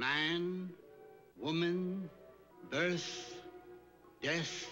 Man, woman, birth, death,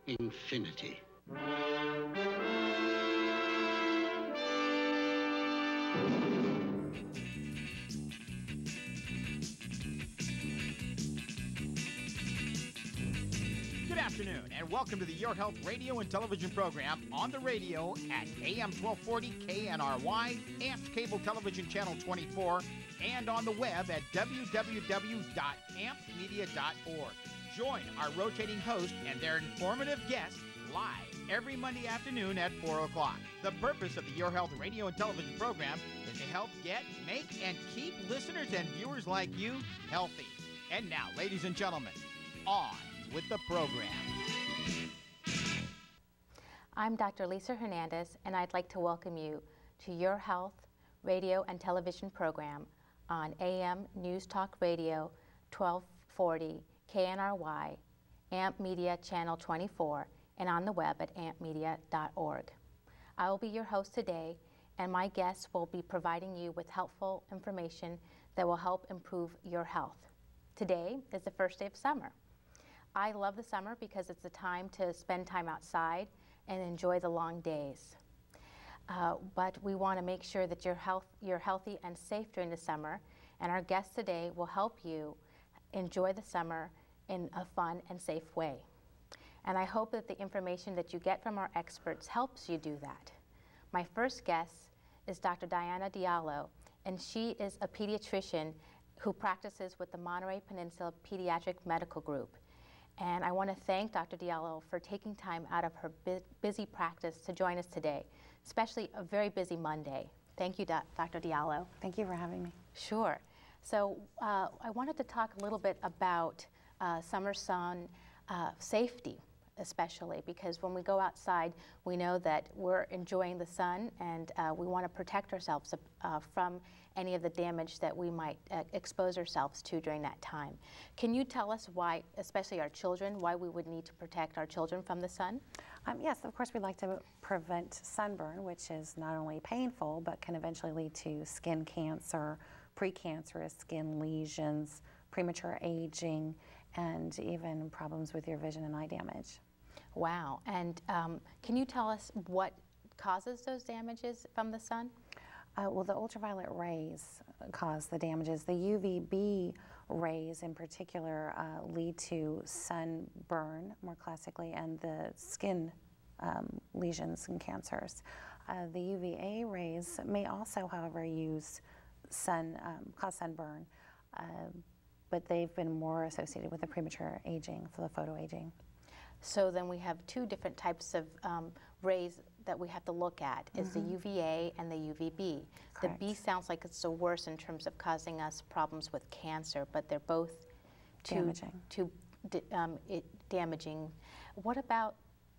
infinity. Good afternoon, and welcome to the Your Health radio and television program on the radio at AM 1240 KNRY, AMP Cable Television Channel 24, and on the web at www.ampmedia.org. Join our rotating host and their informative guests live every Monday afternoon at 4 o'clock. The purpose of the Your Health radio and television program is to help get, make, and keep listeners and viewers like you healthy. And now, ladies and gentlemen, on with the program. I'm Dr. Lisa Hernandez, and I'd like to welcome you to Your Health radio and television program on AM News Talk Radio 1240 KNRY, AMP Media Channel 24, and on the web at ampmedia.org. I will be your host today, and my guests will be providing you with helpful information that will help improve your health. Today is the first day of summer. I love the summer because it's a time to spend time outside and enjoy the long days. But we want to make sure that you're healthy and safe during the summer, and our guests today will help you enjoy the summer in a fun and safe way. And I hope that the information that you get from our experts helps you do that. My first guest is Dr. Diallo, and she is a pediatrician who practices with the Monterey Peninsula Pediatric Medical Group. And I want to thank Dr. Diallo for taking time out of her busy practice to join us today, especially a very busy Monday. Thank you, Dr. Diallo. Thank you for having me. Sure. So I wanted to talk a little bit about summer sun safety, especially because when we go outside, we know that we're enjoying the sun, and we want to protect ourselves from any of the damage that we might expose ourselves to during that time. Can you tell us why, especially our children, why we would need to protect our children from the sun? Yes, of course, we'd like to prevent sunburn, which is not only painful, but can eventually lead to skin cancer, precancerous skin lesions, premature aging, and even problems with your vision and eye damage. Wow. And can you tell us what causes those damages from the sun? Well, the ultraviolet rays cause the damages. The UVB rays in particular lead to sunburn, more classically, and the skin lesions and cancers. The UVA rays may also, however, cause sunburn, but they've been more associated with the premature aging, for the photoaging. So then we have two different types of rays that we have to look at, is the UVA and the UVB. Correct. The B sounds like it's the worst in terms of causing us problems with cancer, but they're both damaging. What about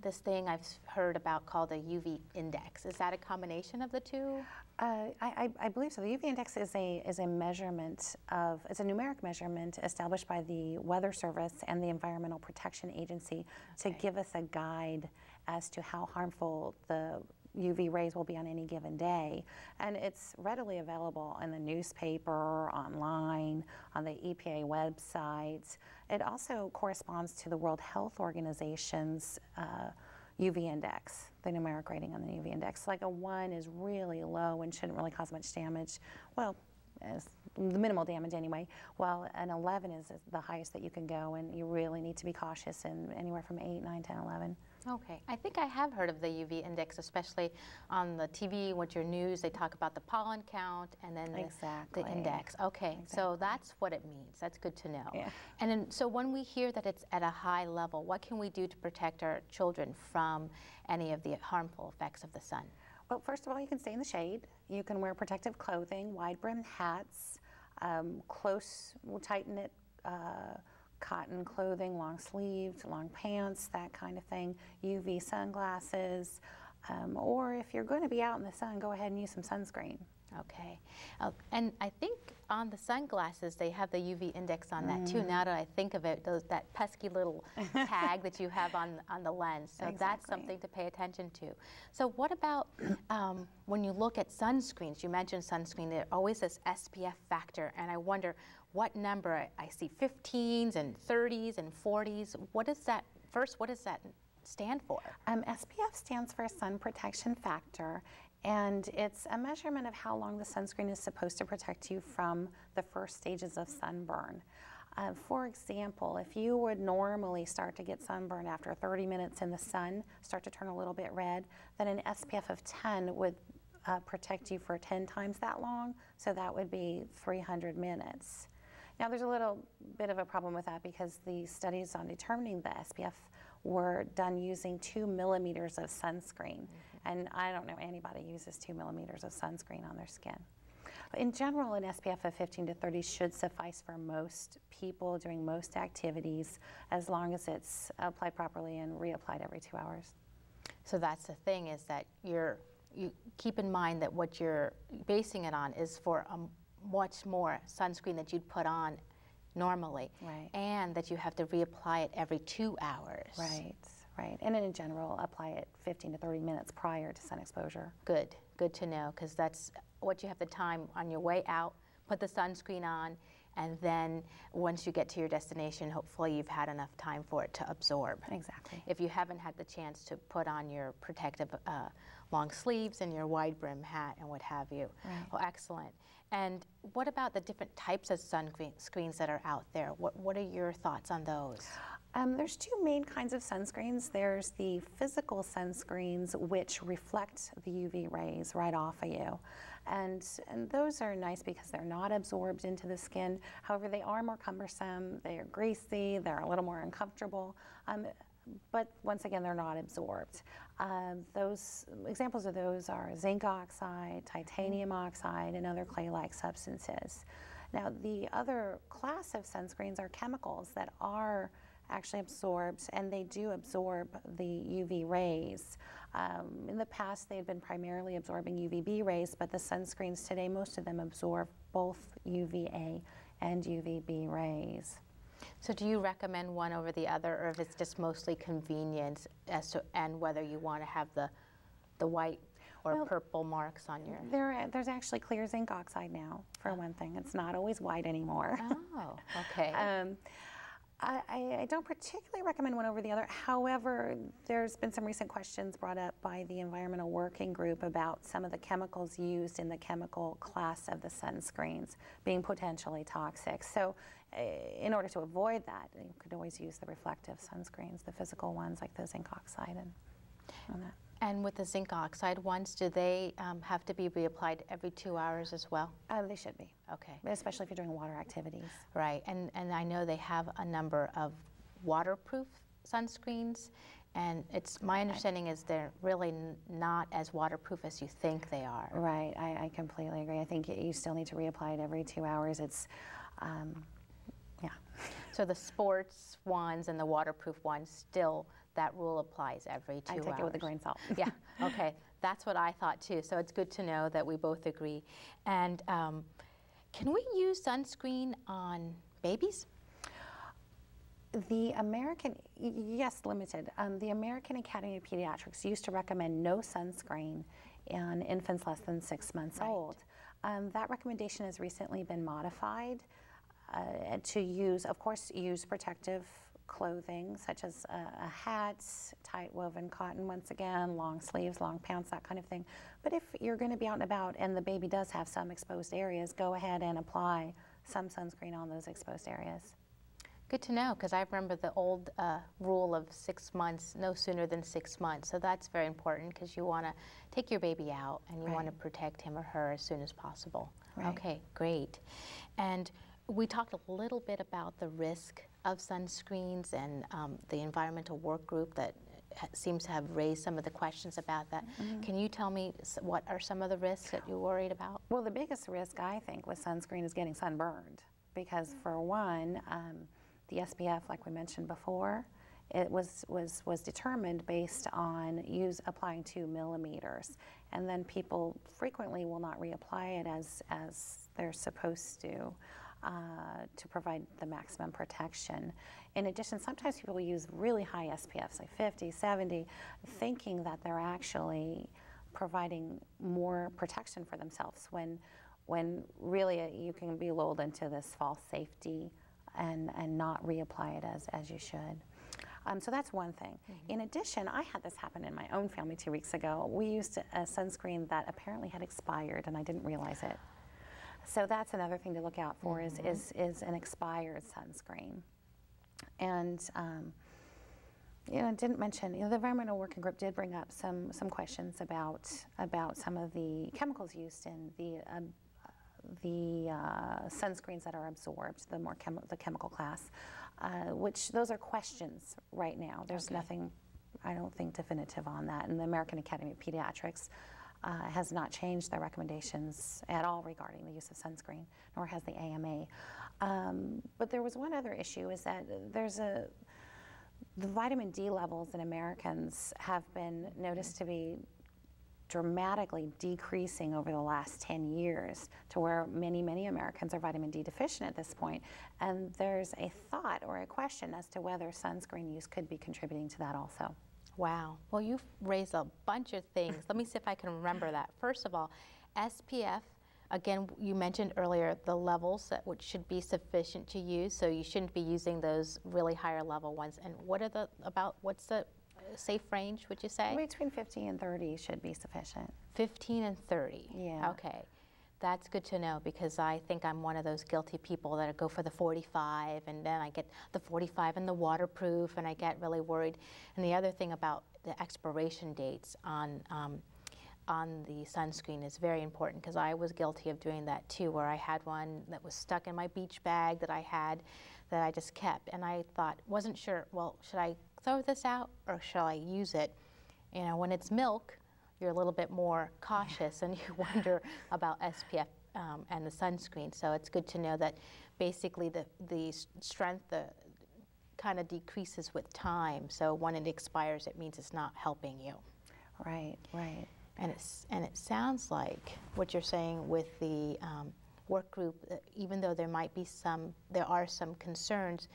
this thing I've heard about called a UV index? Is that a combination of the two? I believe so. The UV index is a measurement of, it's a numeric measurement established by the Weather Service and the Environmental Protection Agency to give us a guide as to how harmful the UV rays will be on any given day. And it's readily available in the newspaper, online, on the EPA website. It also corresponds to the World Health Organization's UV index, the numeric rating on the UV index. Like a 1 is really low and shouldn't really cause much damage. Well, as the minimal damage anyway. Well, an 11 is the highest that you can go, and you really need to be cautious in anywhere from 8, 9, 10, 11. Okay. I think I have heard of the UV index, especially on the TV, with your news. They talk about the pollen count and then the index. Okay. Exactly. So that's what it means. That's good to know. Yeah. And then, so when we hear that it's at a high level, what can we do to protect our children from any of the harmful effects of the sun? Well, first of all, you can stay in the shade. You can wear protective clothing, wide-brimmed hats, close, tight-knit cotton clothing, long-sleeved, long pants, that kind of thing, UV sunglasses, or if you're going to be out in the sun, go ahead and use some sunscreen. Okay. And I think on the sunglasses, they have the UV index on that too. Now that I think of it, that pesky little tag that you have on the lens. So that's something to pay attention to. So what about when you look at sunscreens? You mentioned sunscreen. There always this SPF factor, and I wonder what number. I see 15s and 30s and 40s. What is that? First, what does that stand for? SPF stands for sun protection factor, and it's a measurement of how long the sunscreen is supposed to protect you from the first stages of sunburn. For example, if you would normally start to get sunburn after 30 minutes in the sun, start to turn a little bit red, then an SPF of 10 would protect you for 10 times that long, so that would be 300 minutes. Now there's a little bit of a problem with that because the studies on determining the SPF were done using 2 millimeters of sunscreen. And I don't know anybody uses 2 millimeters of sunscreen on their skin. In general, an SPF of 15 to 30 should suffice for most people doing most activities as long as it's applied properly and reapplied every 2 hours. So that's the thing, is that you keep in mind that what you're basing it on is for a much more sunscreen that you'd put on normally, right, and that you have to reapply it every 2 hours. Right, right. And in general, apply it 15 to 30 minutes prior to sun exposure. Good to know, because that's what you have the time on your way out, put the sunscreen on, and then once you get to your destination, hopefully you've had enough time for it to absorb. Exactly. If you haven't had the chance to put on your protective long sleeves and your wide brim hat and what have you. Right. Well, excellent. And what about the different types of sunscreens that are out there? What are your thoughts on those? There's 2 main kinds of sunscreens. There's the physical sunscreens, which reflect the UV rays right off of you. And those are nice because they're not absorbed into the skin. However, they are more cumbersome, they are greasy, they're a little more uncomfortable. But once again, they're not absorbed. Those examples of those are zinc oxide, titanium oxide, and other clay-like substances. Now, the other class of sunscreens are chemicals that are actually absorbed, and they do absorb the UV rays. In the past, they had been primarily absorbing UVB rays, but the sunscreens today, most of them absorb both UVA and UVB rays. So do you recommend one over the other, or if it's just mostly convenience as to, and whether you want to have the white or purple marks on your... There's actually clear zinc oxide now, for one thing. It's not always white anymore. Oh, okay. I don't particularly recommend one over the other. However, there's been some recent questions brought up by the Environmental Working Group about some of the chemicals used in the chemical class of the sunscreens being potentially toxic. So in order to avoid that, you could always use the reflective sunscreens, the physical ones like the zinc oxide and that. And with the zinc oxide ones, do they have to be reapplied every 2 hours as well? They should be. Okay. Especially if you're doing water activities. Right, and I know they have a number of waterproof sunscreens, and it's my understanding is they're really not as waterproof as you think they are. Right, I completely agree. I think you still need to reapply it every 2 hours. It's, yeah. So the sports ones and the waterproof ones still, that rule applies every 2 hours. I take it with a grain of salt. Yeah, okay. That's what I thought too. So it's good to know that we both agree. And can we use sunscreen on babies? The American, yes, limited. The American Academy of Pediatrics used to recommend no sunscreen on infants less than 6 months old. That recommendation has recently been modified to use, of course, use protective clothing such as a hat, tight woven cotton, once again, long sleeves, long pants, that kind of thing. But if you're going to be out and about and the baby does have some exposed areas, go ahead and apply some sunscreen on those exposed areas. Good to know, because I remember the old rule of 6 months, no sooner than 6 months. So that's very important because you want to take your baby out and you want to protect him or her as soon as possible. Right. Okay, great. And we talked a little bit about the risk of sunscreens and the environmental work group that seems to have raised some of the questions about that. Can you tell me what are some of the risks that you're worried about? Well, the biggest risk, I think, with sunscreen is getting sunburned because, for one, the SPF, like we mentioned before, it was determined based on applying 2 millimeters, and then people frequently will not reapply it as they're supposed to provide the maximum protection. In addition, sometimes people use really high SPFs, like 50, 70, thinking that they're actually providing more protection for themselves when really you can be lulled into this false safety and not reapply it as you should. So that's one thing. Mm-hmm. In addition, I had this happen in my own family 2 weeks ago. We used a sunscreen that apparently had expired, and I didn't realize it. So that's another thing to look out for, mm-hmm. is an expired sunscreen. And didn't mention, the Environmental Working Group did bring up some questions about some of the chemicals used in the sunscreens that are absorbed, the chemical class, which those are questions right now. There's nothing, I don't think, definitive on that. And the American Academy of Pediatrics has not changed their recommendations at all regarding the use of sunscreen, nor has the AMA. But there was one other issue, is that the vitamin D levels in Americans have been noticed to be dramatically decreasing over the last 10 years, to where many, many Americans are vitamin D deficient at this point. And there's a thought or a question as to whether sunscreen use could be contributing to that also. Wow. Well, you've raised a bunch of things. Let me see if I can remember that. First of all, SPF, again, you mentioned earlier the levels that should be sufficient to use, so you shouldn't be using those really higher level ones. And what's the safe range, would you say? Between 50 and 30 should be sufficient. 15 and 30. Yeah. Okay. That's good to know, because I think I'm one of those guilty people that go for the 45, and then I get the 45 and the waterproof, and I get really worried. And the other thing about the expiration dates on the sunscreen is very important, because I was guilty of doing that too, where I had one that was stuck in my beach bag that I just kept, and I wasn't sure, well, should I throw this out or shall I use it? When it's milk, you're a little bit more cautious, and you wonder about SPF and the sunscreen. So it's good to know that basically the strength kind of decreases with time. So when it expires, it means it's not helping you. Right, right. And it sounds like what you're saying with the work group, even though there are some concerns,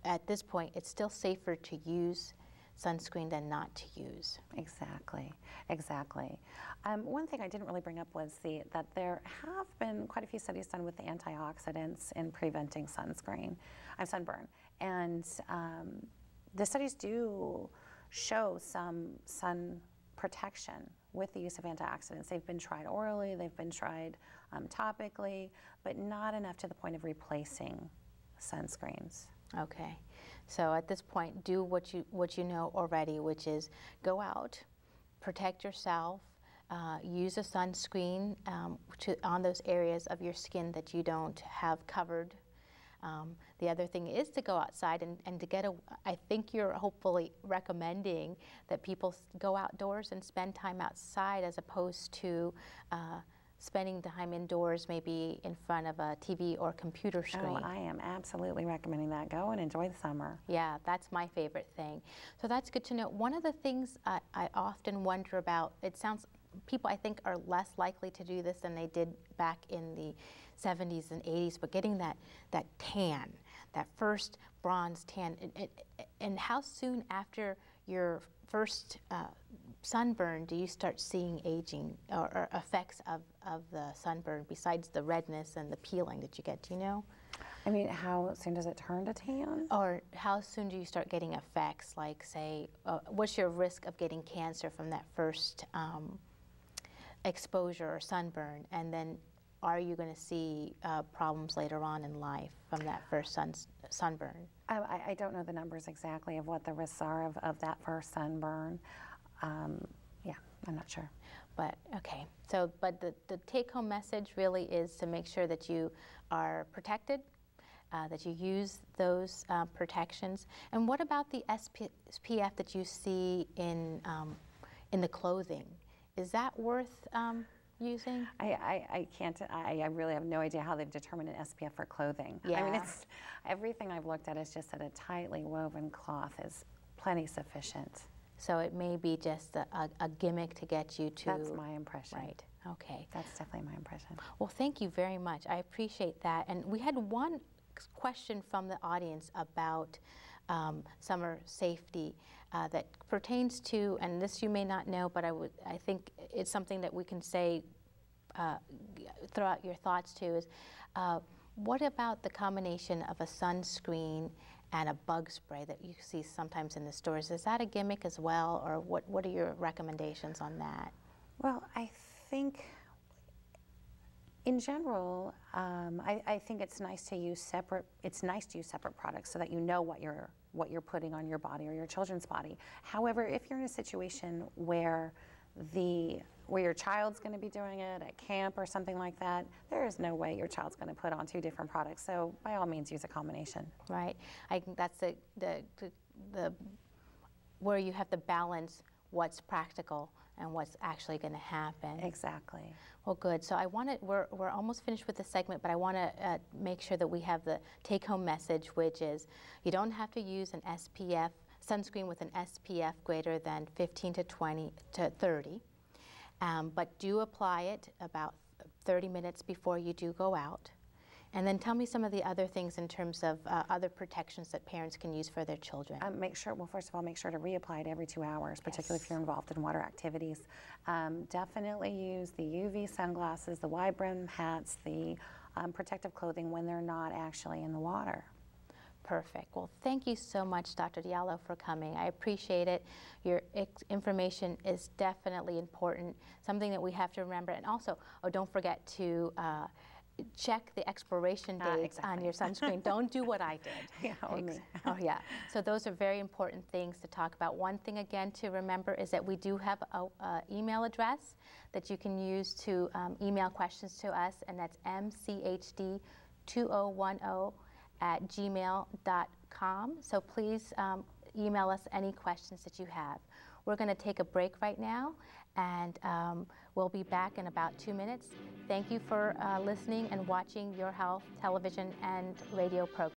at this point it's still safer to use sunscreen than not to use. Exactly, exactly. One thing I didn't really bring up was that there have been quite a few studies done with the antioxidants in preventing sunburn, and the studies do show some sun protection with the use of antioxidants. They've been tried orally, they've been tried topically, but not enough to the point of replacing sunscreens. Okay, so at this point, do what you know already, which is go out, protect yourself, use a sunscreen on those areas of your skin that you don't have covered. The other thing is to go outside and to get I think you're hopefully recommending that people go outdoors and spend time outside, as opposed to spending time indoors, maybe in front of a TV or computer screen. Oh, I am absolutely recommending that. Go and enjoy the summer. Yeah, that's my favorite thing. So that's good to know. One of the things I often wonder about, it sounds, people I think are less likely to do this than they did back in the 70s and 80s, but getting that tan, that first bronze tan, and how soon after your first sunburn do you start seeing aging or effects of the sunburn, besides the redness and the peeling that you get? Do you know? I mean, how soon does it turn to tan? Or how soon do you start getting effects, like, say, what's your risk of getting cancer from that first exposure or sunburn, and then are you going to see problems later on in life from that first sunburn? I don't know the numbers exactly of what the risks are of that first sunburn. Yeah, I'm not sure. But okay, so but the take-home message really is to make sure that you are protected, that you use those protections. And what about the SPF that you see in the clothing? Is that worth using? I can't. I really have no idea how they've determined an SPF for clothing. Yeah. I mean, everything I've looked at is just that a tightly woven cloth is Plenty sufficient. So it may be just a gimmick to get you to... That's my impression. Right, okay. That's definitely my impression. Well, thank you very much. I appreciate that. And we had one question from the audience about summer safety that pertains to, and this you may not know, but I think it's something that we can say, throw out your thoughts to, is what about the combination of a sunscreen and a bug spray that you see sometimes in the stores? Is that a gimmick as well, or what are your recommendations on that? Well, I think in general, I think it's nice to use separate. It's nice to use separate products so that you know what you're putting on your body or your children's body. However, if you're in a situation where your child's going to be doing it at camp or something like that, there is no way your child's going to put on 2 different products. So by all means, use a combination. Right. I think that's the where you have to balance what's practical and what's actually going to happen. Exactly. Well, good. So we're almost finished with the segment, but I want to make sure that we have the take-home message, which is you don't have to use an SPF sunscreen with an SPF greater than 15 to 20 to 30, but do apply it about 30 minutes before you do go out. And then tell me some of the other things in terms of other protections that parents can use for their children. First of all, make sure to reapply it every 2 hours, particularly if you're involved in water activities. Definitely use the UV sunglasses, the wide brim hats, the protective clothing when they're not actually in the water. Perfect. Well, thank you so much, Dr. Diallo, for coming. I appreciate it. Your information is definitely important, something that we have to remember. And also, don't forget to check the expiration dates on your sunscreen. Don't do what I did. Yeah, me. Oh, yeah. So those are very important things to talk about. One thing, again, to remember is that we do have an email address that you can use to email questions to us, and that's mchd2010@gmail.com. So please email us any questions that you have. We're going to take a break right now, and we'll be back in about 2 minutes. Thank you for listening and watching Your Health television and radio program.